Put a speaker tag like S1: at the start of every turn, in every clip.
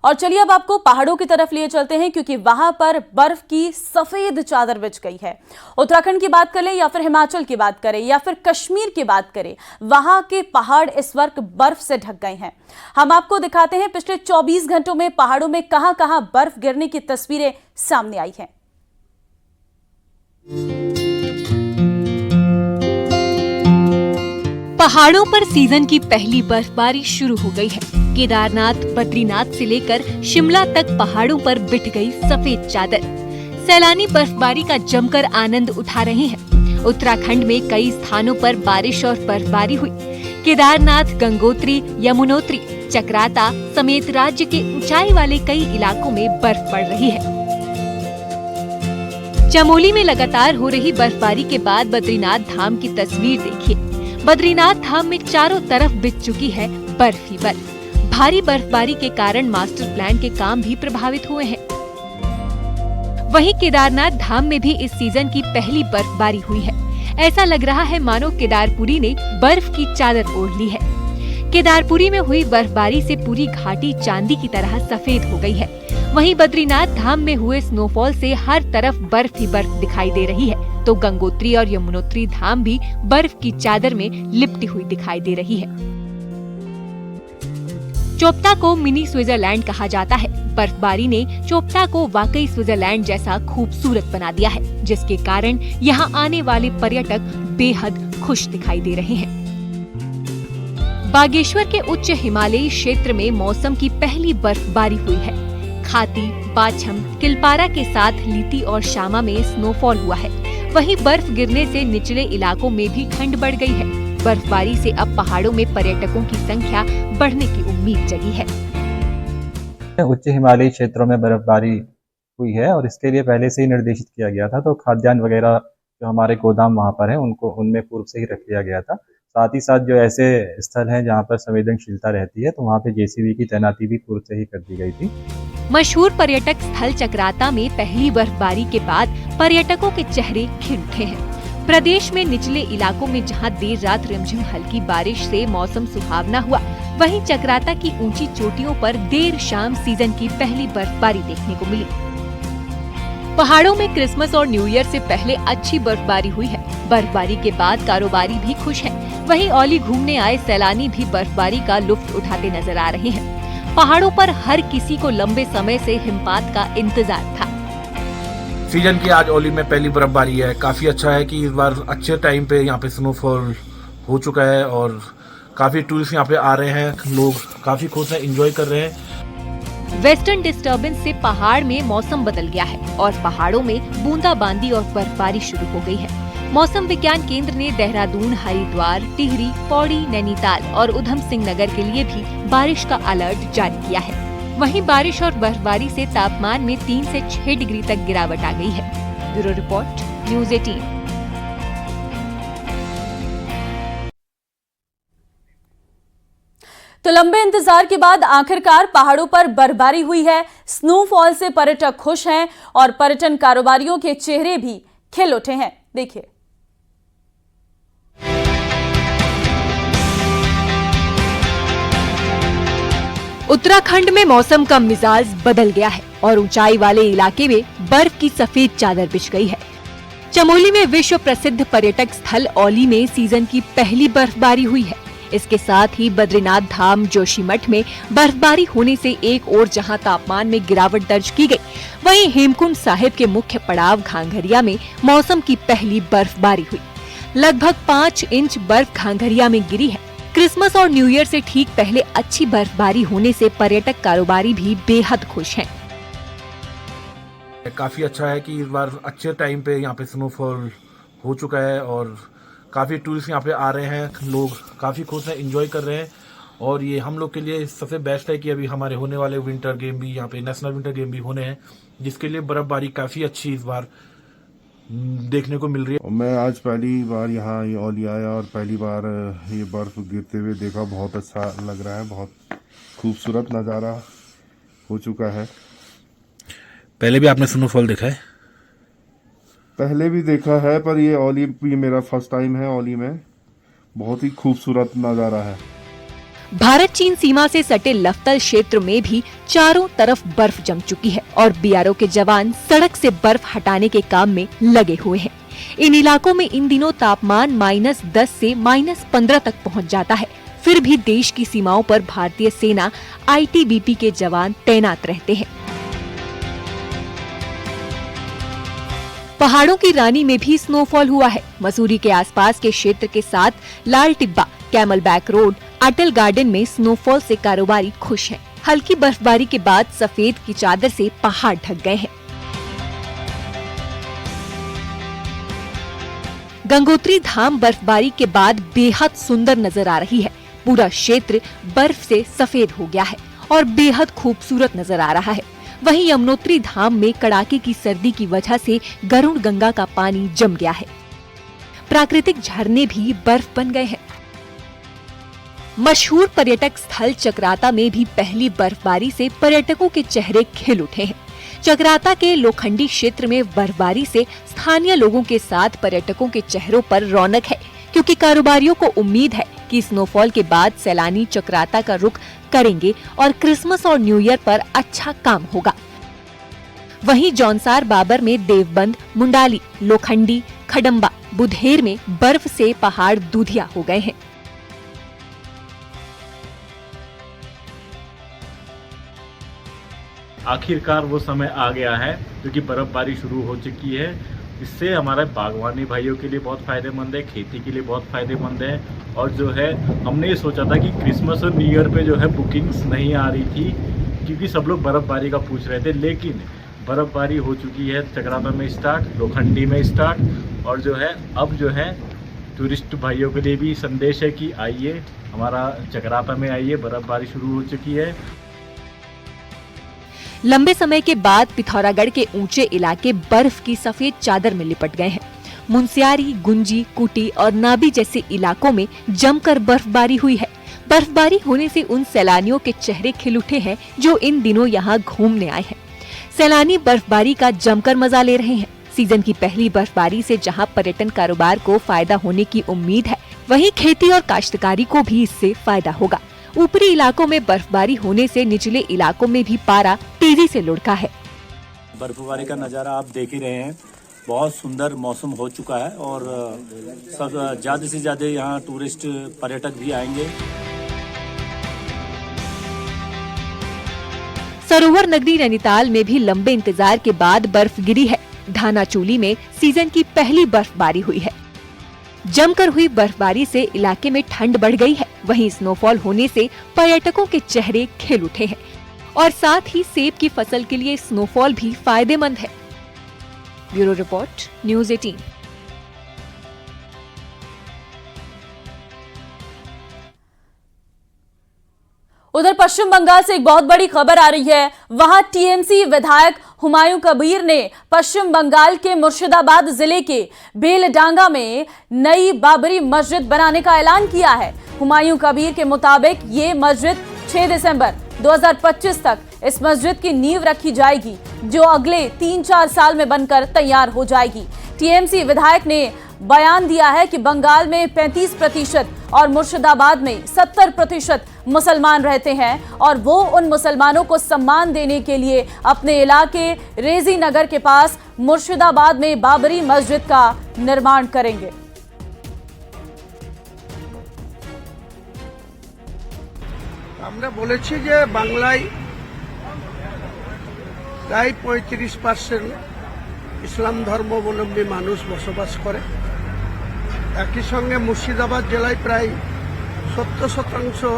S1: और चलिए अब आपको पहाड़ों की तरफ लिए चलते हैं, क्योंकि वहां पर बर्फ की सफेद चादर बिछ गई है। उत्तराखंड की बात करें या फिर हिमाचल की बात करें या फिर कश्मीर की बात करें, वहां के पहाड़ इस वक्त बर्फ से ढक गए हैं। हम आपको दिखाते हैं पिछले 24 घंटों में पहाड़ों में कहां कहां बर्फ गिरने की तस्वीरें सामने आई हैं।
S2: पहाड़ों पर सीजन की पहली बर्फबारी शुरू हो गई है। केदारनाथ, बद्रीनाथ से लेकर शिमला तक पहाड़ों पर बिछ गई सफेद चादर। सैलानी बर्फबारी का जमकर आनंद उठा रहे हैं। उत्तराखंड में कई स्थानों पर बारिश और बर्फबारी हुई। केदारनाथ, गंगोत्री, यमुनोत्री, चक्राता समेत राज्य के ऊंचाई वाले कई इलाकों में बर्फ पड़ रही है। चमोली में लगातार हो रही बर्फबारी के बाद बद्रीनाथ धाम की तस्वीर देखिए। बद्रीनाथ धाम में चारों तरफ बिछ चुकी है बर्फ ही बर्फ। भारी बर्फबारी के कारण मास्टर प्लान के काम भी प्रभावित हुए हैं। वहीं केदारनाथ धाम में भी इस सीजन की पहली बर्फबारी हुई है। ऐसा लग रहा है मानो केदारपुरी ने बर्फ की चादर ओढ़ ली है। केदारपुरी में हुई बर्फबारी से पूरी घाटी चांदी की तरह सफेद हो गई है। वहीं बद्रीनाथ धाम में हुए स्नोफॉल से हर तरफ बर्फ ही बर्फ दिखाई दे रही है, तो गंगोत्री और यमुनोत्री धाम भी बर्फ की चादर में लिपटी हुई दिखाई दे रही है। चोपता को मिनी स्विट्जरलैंड कहा जाता है। बर्फबारी ने चोपता को वाकई स्विट्जरलैंड जैसा खूबसूरत बना दिया है, जिसके कारण यहाँ आने वाले पर्यटक बेहद खुश दिखाई दे रहे हैं। बागेश्वर के उच्च हिमालयी क्षेत्र में मौसम की पहली बर्फबारी हुई है। खाती, बाछम, किलपारा के साथ लीती और शामा में स्नोफॉल हुआ है। वहीं बर्फ गिरने से निचले इलाकों में भी ठंड बढ़ गई है। बर्फबारी से अब पहाड़ों में पर्यटकों की संख्या बढ़ने की उम्मीद जगी है।
S3: उच्च हिमालयी क्षेत्रों में बर्फबारी हुई है और इसके लिए पहले से ही निर्देशित किया गया था, तो खाद्यान्न वगैरह जो हमारे गोदाम वहाँ पर हैं उनको उनमें पूर्व से ही रख लिया गया था। साथ ही साथ जो ऐसे स्थल हैं जहाँ पर संवेदनशीलता रहती है, तो वहाँ पे जेसीबी की तैनाती भी पूर्व से ही कर दी गई थी।
S2: मशहूर पर्यटक स्थल चक्राता में पहली बर्फबारी के बाद पर्यटकों के चेहरे खिल उठे हैं। प्रदेश में निचले इलाकों में जहां देर रात रिमझिम हल्की बारिश से मौसम सुहावना हुआ, वहीं चक्राता की ऊंची चोटियों पर देर शाम सीजन की पहली बर्फबारी देखने को मिली। पहाड़ों में क्रिसमस और न्यू ईयर से पहले अच्छी बर्फबारी हुई है। बर्फबारी के बाद कारोबारी भी खुश हैं। वहीं औली घूमने आए सैलानी भी बर्फबारी का लुत्फ उठाते नजर आ रहे हैं। पहाड़ों पर हर किसी को लंबे समय से हिमपात का इंतजार था।
S4: सीजन की आज औली में पहली बर्फबारी है। काफी अच्छा है कि इस बार अच्छे टाइम पे यहाँ पे स्नोफॉल हो चुका है और काफी टूरिस्ट यहाँ पे आ रहे हैं। लोग काफी खुश हैं, एंजॉय कर रहे हैं।
S2: वेस्टर्न डिस्टर्बेंस से पहाड़ में मौसम बदल गया है और पहाड़ों में बूंदाबांदी और बर्फबारी शुरू हो गई है। मौसम विज्ञान केंद्र ने देहरादून, हरिद्वार, टिहरी, पौड़ी, नैनीताल और उधम सिंह नगर के लिए भी बारिश का अलर्ट जारी किया है। वहीं बारिश और बर्फबारी से तापमान में 3 से 6 डिग्री तक गिरावट आ गई है। Bureau report, news 18।
S1: तो लंबे इंतजार के बाद आखिरकार पहाड़ों पर बर्फबारी हुई है। स्नोफॉल से पर्यटक खुश हैं और पर्यटन कारोबारियों के चेहरे भी खिल उठे हैं। देखिए।
S2: उत्तराखंड में मौसम का मिजाज बदल गया है और ऊंचाई वाले इलाके में बर्फ की सफेद चादर बिछ गई है। चमोली में विश्व प्रसिद्ध पर्यटक स्थल औली में सीजन की पहली बर्फबारी हुई है। इसके साथ ही बद्रीनाथ धाम, जोशीमठ में बर्फबारी होने से एक ओर जहां तापमान में गिरावट दर्ज की गई, वहीं हेमकुंड साहिब के मुख्य पड़ाव घांघरिया में मौसम की पहली बर्फबारी हुई। लगभग 5 इंच बर्फ घांघरिया में गिरी है। क्रिसमस और न्यू ईयर से ठीक पहले अच्छी बर्फबारी होने से पर्यटक कारोबारी भी बेहद खुश हैं।
S4: काफी अच्छा है कि इस बार अच्छे टाइम पे यहाँ पे स्नोफॉल हो चुका है और काफी टूरिस्ट यहाँ पे आ रहे हैं। लोग काफी खुश हैं, एंजॉय कर रहे हैं और ये हम लोग के लिए सबसे बेस्ट है कि अभी हमारे होने वाले विंटर गेम भी यहाँ पे नेशनल विंटर गेम भी होने हैं, जिसके लिए बर्फबारी काफी अच्छी इस बार देखने को मिल रही है।
S5: मैं आज पहली बार यहाँ औली आया और पहली बार ये बर्फ गिरते हुए देखा। बहुत अच्छा लग रहा है, बहुत खूबसूरत नज़ारा हो चुका है।
S4: पहले भी आपने स्नोफॉल देखा है?
S5: पहले भी देखा है, पर ये औली भी मेरा फर्स्ट टाइम है। औली में बहुत ही खूबसूरत नज़ारा है।
S2: भारत चीन सीमा से सटे लफ्तल क्षेत्र में भी चारों तरफ बर्फ जम चुकी है और बीआरओ के जवान सड़क से बर्फ हटाने के काम में लगे हुए हैं। इन इलाकों में इन दिनों तापमान -10 से -15 तक पहुंच जाता है। फिर भी देश की सीमाओं पर भारतीय सेना आईटीबीपी के जवान तैनात रहते हैं। पहाड़ों की रानी में भी स्नोफॉल हुआ है। मसूरी के आसपास के क्षेत्र के साथ लाल टिब्बा, कैमल बैक रोड, अटल गार्डन में स्नोफॉल से कारोबारी खुश हैं। हल्की बर्फबारी के बाद सफेद की चादर से पहाड़ ढक गए हैं। गंगोत्री धाम बर्फबारी के बाद बेहद सुंदर नजर आ रही है। पूरा क्षेत्र बर्फ से सफेद हो गया है और बेहद खूबसूरत नजर आ रहा है। वहीं यमुनोत्री धाम में कड़ाके की सर्दी की वजह से गरुड़ गंगा का पानी जम गया है। प्राकृतिक झरने भी बर्फ बन गए हैं। मशहूर पर्यटक स्थल चक्राता में भी पहली बर्फबारी से पर्यटकों के चेहरे खिल उठे हैं। चक्राता के लोखंडी क्षेत्र में बर्फबारी से स्थानीय लोगों के साथ पर्यटकों के चेहरों पर रौनक है, क्योंकि कारोबारियों को उम्मीद है कि स्नोफॉल के बाद सैलानी चक्राता का रुख करेंगे और क्रिसमस और न्यू ईयर पर अच्छा काम होगा। वहीं जौनसार बाबर में देवबंद, मुंडाली, लोखंडी, खडम्बा, बुधेर में बर्फ से पहाड़ दूधिया हो गए हैं।
S6: आखिरकार वो समय आ गया है क्योंकि बर्फबारी शुरू हो चुकी है। इससे हमारे बागवानी भाइयों के लिए बहुत फायदेमंद है, खेती के लिए बहुत फायदेमंद है। और जो है हमने ये सोचा था कि क्रिसमस और न्यू ईयर पे जो है बुकिंग्स नहीं आ रही थी क्योंकि सब लोग बर्फबारी का पूछ रहे थे, लेकिन बर्फबारी हो चुकी है चक्राता में स्टार्ट, लोखंडी में स्टार्ट। और जो है अब जो है टूरिस्ट भाइयों के लिए भी संदेश है कि आइए हमारा चक्राता में आइए, बर्फबारी शुरू हो चुकी है।
S2: लंबे समय के बाद पिथौरागढ़ के ऊंचे इलाके बर्फ की सफेद चादर में लिपट गए हैं। मुनस्यारी, गुंजी, कुटी और नाबी जैसे इलाकों में जमकर बर्फबारी हुई है। बर्फबारी होने से उन सैलानियों के चेहरे खिल उठे हैं जो इन दिनों यहाँ घूमने आए हैं। सैलानी बर्फबारी का जमकर मजा ले रहे हैं। सीजन की पहली बर्फबारी से जहाँ पर्यटन कारोबार को फायदा होने की उम्मीद है, वहीं खेती और काश्तकारी को भी इससे फायदा होगा। ऊपरी इलाकों में बर्फबारी होने से निचले इलाकों में भी पारा तेजी से लुढ़का है।
S7: बर्फबारी का नज़ारा आप देख ही रहे हैं। बहुत सुंदर मौसम हो चुका है और सब ज़्यादा से ज़्यादा यहाँ टूरिस्ट पर्यटक भी आएंगे।
S2: सरोवर नगरी नैनीताल में भी लंबे इंतजार के बाद बर्फ गिरी है। धानाचूली में सीजन की पहली बर्फबारी हुई है। जमकर हुई बर्फबारी से इलाके में ठंड बढ़ गई है। वहीं स्नोफॉल होने से पर्यटकों के चेहरे खिल उठे हैं और साथ ही सेब की फसल के लिए स्नोफॉल भी फायदेमंद है। Bureau report, news 18।
S1: उधर पश्चिम बंगाल से एक बहुत बड़ी खबर आ रही है। वहां टीएमसी विधायक हुमायूं कबीर ने पश्चिम बंगाल के मुर्शिदाबाद जिले के बेलडांगा में नई बाबरी मस्जिद बनाने का ऐलान किया है। हुमायूं कबीर के मुताबिक ये मस्जिद 6 दिसंबर 2025 तक इस मस्जिद की नींव रखी जाएगी, जो अगले 3-4 साल में बनकर तैयार हो जाएगी। टीएमसी विधायक ने बयान दिया है कि बंगाल में 35% और मुर्शिदाबाद में 70% मुसलमान रहते हैं और वो उन मुसलमानों को सम्मान देने के लिए अपने इलाके रेजी नगर के पास मुर्शिदाबाद में बाबरी मस्जिद का निर्माण करेंगे।
S8: আমরা বলেছি যে বাংলায় প্রায় 35% ইসলাম ধর্মাবলম্বী মানুষ বসবাস করে। একই সঙ্গে মুর্শিদাবাদ জেলায় প্রায় 70%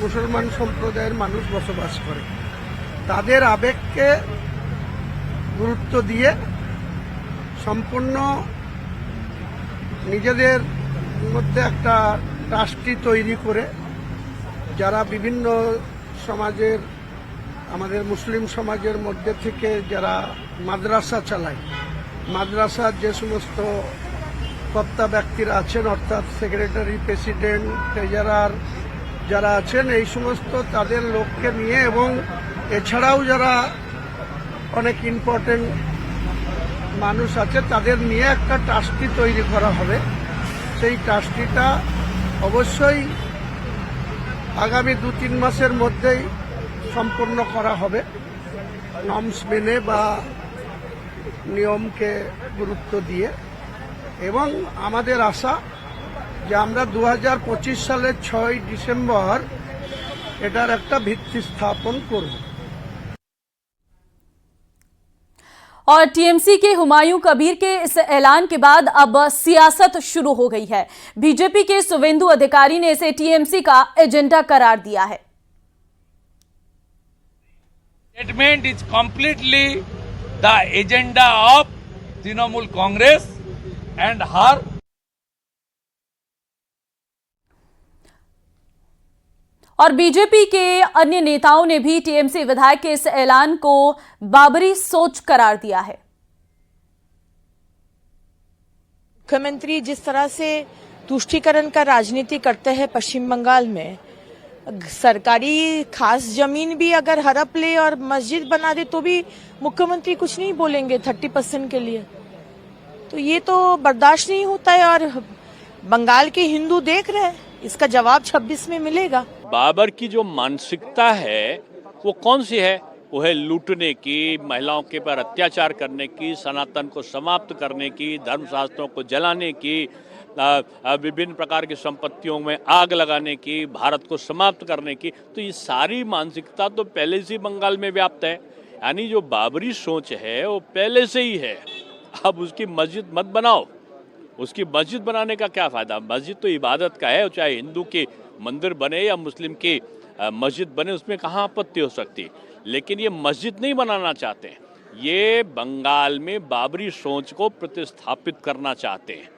S8: মুসলমান সম্প্রদায়ের মানুষ বসবাস করে। তাদের আবেগকে গুরুত্ব দিয়ে সম্পূর্ণ নিজেদের মধ্যে একটা ট্রাস্টি তৈরি করে যারা বিভিন্ন সমাজের আমাদের মুসলিম সমাজের মধ্যে থেকে যারা মাদ্রাসা চালায়, মাদ্রাসার যে সমস্ত কর্তা ব্যক্তিরা আছেন অর্থাৎ সেক্রেটারি, প্রেসিডেন্ট, ট্রেজারার যারা আছেন, এই সমস্ত তাদের লোককে নিয়ে এবং এছাড়াও যারা অনেক ইম্পর্টেন্ট মানুষ আছে তাদের নিয়ে একটা ট্রাস্টি তৈরি করা হবে। সেই ট্রাস্টিটা অবশ্যই আগামী 2-3 মাসের মধ্যেই সম্পন্ন করা হবে নর্মস মেনে বা নিয়মকে গুরুত্ব দিয়ে। এবং আমাদের আশা যে আমরা 2025 সালের 6 ডিসেম্বর এটার একটা ভিত্তি স্থাপন করব।
S1: और टीएमसी के हुमायूं कबीर के इस ऐलान के बाद अब सियासत शुरू हो गई है। बीजेपी के सुवेंदु अधिकारी ने इसे टीएमसी का एजेंडा करार दिया है।
S9: Statement is completely the agenda of Trinamool Congress and her.
S1: और बीजेपी के अन्य नेताओं ने भी टीएमसी विधायक के इस ऐलान को बाबरी सोच करार दिया है।
S10: मुख्यमंत्री जिस तरह से तुष्टीकरण का राजनीति करते हैं पश्चिम बंगाल में, सरकारी खास जमीन भी अगर हड़प ले और मस्जिद बना दे तो भी मुख्यमंत्री कुछ नहीं बोलेंगे 30% के लिए। तो ये तो बर्दाश्त नहीं होता है और बंगाल के हिंदू देख रहे हैं, इसका जवाब 26 में मिलेगा।
S11: बाबर की जो मानसिकता है वो कौन सी है? वो है लूटने की, महिलाओं के पर अत्याचार करने की, सनातन को समाप्त करने की, धर्मशास्त्रों को जलाने की, विभिन्न प्रकार की संपत्तियों में आग लगाने की, भारत को समाप्त करने की। तो ये सारी मानसिकता तो पहले से बंगाल में व्याप्त है। यानी जो बाबरी सोच है वो पहले से ही है। अब उसकी मस्जिद मत बनाओ, उसकी मस्जिद बनाने का क्या फ़ायदा? मस्जिद तो इबादत का है, चाहे हिंदू की मंदिर बने या मुस्लिम की मस्जिद बने, उसमें कहाँ आपत्ति हो सकती। लेकिन ये मस्जिद नहीं बनाना चाहते, ये बंगाल में बाबरी सोच को प्रतिस्थापित करना चाहते हैं।